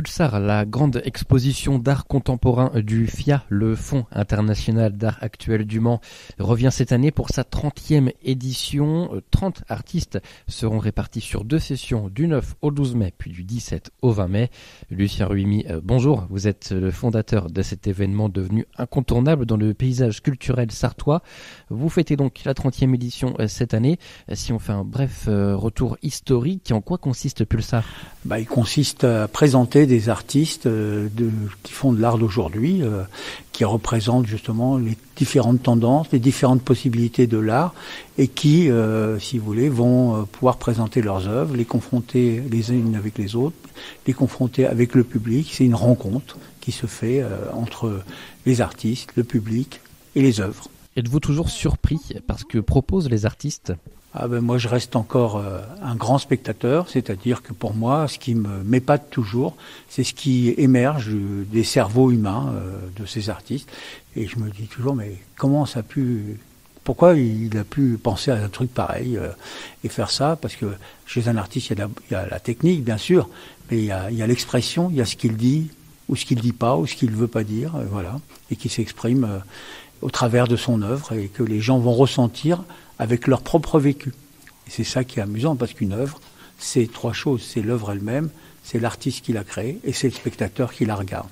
Pulsar, la grande exposition d'art contemporain du FIA, le Fonds international d'art actuel du Mans, revient cette année pour sa 30e édition. 30 artistes seront répartis sur 2 sessions, du 9 au 12 mai, puis du 17 au 20 mai. Lucien Ruimi, bonjour, vous êtes le fondateur de cet événement devenu incontournable dans le paysage culturel sartois. Vous fêtez donc la 30e édition cette année. Si on fait un bref retour historique, en quoi consiste Pulsar ? Il consiste à présenter des artistes qui font de l'art d'aujourd'hui, qui représentent justement les différentes tendances, les différentes possibilités de l'art, et qui, si vous voulez, vont pouvoir présenter leurs œuvres, les confronter les unes avec les autres, les confronter avec le public. C'est une rencontre qui se fait entre les artistes, le public et les œuvres. Êtes-vous toujours surpris par ce que proposent les artistes ? Moi, je reste encore un grand spectateur, c'est-à-dire que pour moi, ce qui m'épate toujours, c'est ce qui émerge des cerveaux humains de ces artistes. Et je me dis toujours, mais pourquoi il a pu penser à un truc pareil et faire ça ? Parce que chez un artiste, il y a la technique, bien sûr, mais il y a l'expression, il y a ce qu'il dit, ou ce qu'il dit pas, ou ce qu'il veut pas dire, voilà, et qui s'exprime au travers de son œuvre et que les gens vont ressentir avec leur propre vécu. Et c'est ça qui est amusant, parce qu'une œuvre, c'est 3 choses. C'est l'œuvre elle-même, c'est l'artiste qui l'a créée et c'est le spectateur qui la regarde.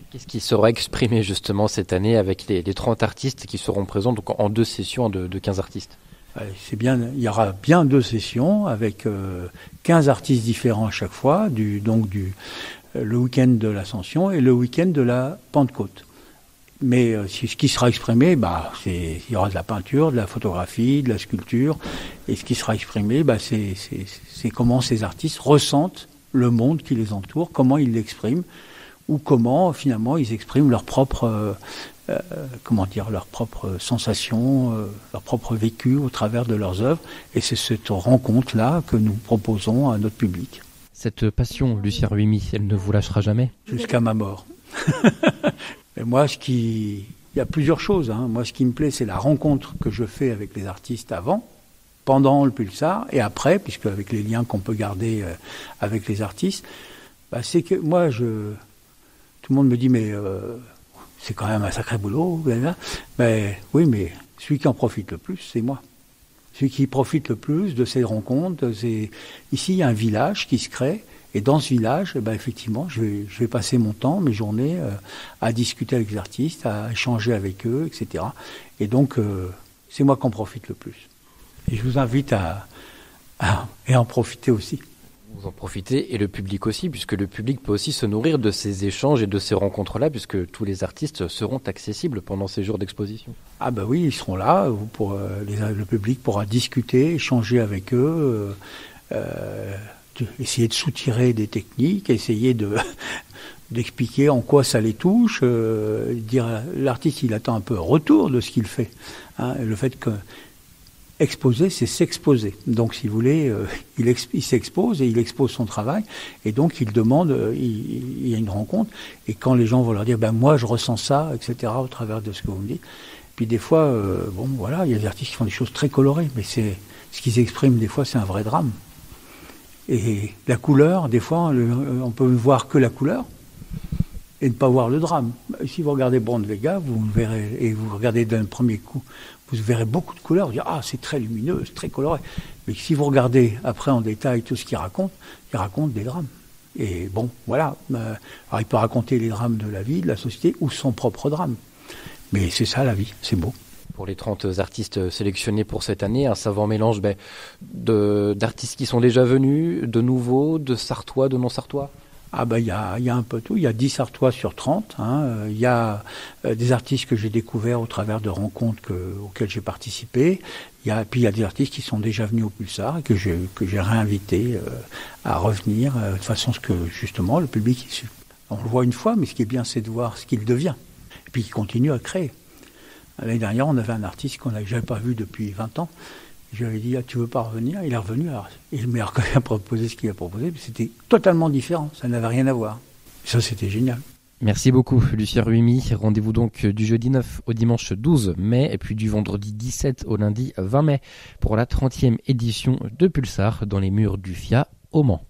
Qu'est-ce qui sera exprimé justement cette année avec les 30 artistes qui seront présents donc en 2 sessions de 15 artistes ? C'est bien, il y aura bien 2 sessions avec 15 artistes différents à chaque fois, le week-end de l'Ascension et le week-end de la Pentecôte. Mais ce qui sera exprimé, il y aura de la peinture, de la photographie, de la sculpture. Et ce qui sera exprimé, c'est comment ces artistes ressentent le monde qui les entoure, comment ils l'expriment, ou comment finalement ils expriment leur propre, leurs propres sensations, leur propre vécu au travers de leurs œuvres. Et c'est cette rencontre-là que nous proposons à notre public. Cette passion, Lucien Ruimi, elle ne vous lâchera jamais ? Jusqu'à ma mort. Et moi, il y a plusieurs choses. Moi, ce qui me plaît, c'est la rencontre que je fais avec les artistes avant, pendant le Pulsar, et après, puisque avec les liens qu'on peut garder avec les artistes, c'est que moi, tout le monde me dit, mais c'est quand même un sacré boulot. Oui, mais celui qui en profite le plus, c'est moi. Celui qui profite le plus de ces rencontres, ici, il y a un village qui se crée. Et dans ce village, effectivement, je vais passer mon temps, mes journées, à discuter avec les artistes, à échanger avec eux, etc. Et donc, c'est moi qui en profite le plus. Et je vous invite à en profiter aussi. Vous en profitez, et le public aussi, puisque le public peut aussi se nourrir de ces échanges et de ces rencontres-là, puisque tous les artistes seront accessibles pendant ces jours d'exposition. Oui, ils seront là. Le public pourra discuter, échanger avec eux, essayer de soutirer des techniques, essayer d'expliquer en quoi ça les touche, l'artiste il attend un peu un retour de ce qu'il fait. Le fait que exposer, c'est s'exposer. Donc si vous voulez, il s'expose et il expose son travail, et donc il demande, il y a une rencontre, et quand les gens vont leur dire moi je ressens ça, etc., au travers de ce que vous me dites. Puis des fois, il y a des artistes qui font des choses très colorées, mais c'est ce qu'ils expriment des fois, c'est un vrai drame. Et la couleur, des fois, on peut voir que la couleur et ne pas voir le drame. Si vous regardez Brand-Vega, vous verrez, et vous regardez d'un premier coup, vous verrez beaucoup de couleurs, vous direz c'est très lumineux, c'est très coloré. Mais si vous regardez après en détail tout ce qu'il raconte des drames. Et alors il peut raconter les drames de la vie, de la société, ou son propre drame. Mais c'est ça la vie, c'est beau. Pour les 30 artistes sélectionnés pour cette année, un savant mélange d'artistes qui sont déjà venus, de nouveaux, de Sartois, de non-Sartois. Il y a un peu tout. Il y a 10 Sartois sur 30. Il y a des artistes que j'ai découverts au travers de rencontres auxquelles j'ai participé. Puis il y a des artistes qui sont déjà venus au Pulsar et que j'ai réinvités à revenir, de façon que justement le public, on le voit une fois, mais ce qui est bien, c'est de voir ce qu'il devient. Et puis il continue à créer. L'année dernière, on avait un artiste que j'avais pas vu depuis 20 ans. Je lui ai dit, tu veux pas revenir ? Il est revenu. Alors, il m'a proposé ce qu'il a proposé, mais c'était totalement différent. Ça n'avait rien à voir. Et ça, c'était génial. Merci beaucoup, Lucien Ruimi. Rendez-vous donc du jeudi 9 au dimanche 12 mai, et puis du vendredi 17 au lundi 20 mai pour la 30e édition de Pulsar dans les murs du FIA au Mans.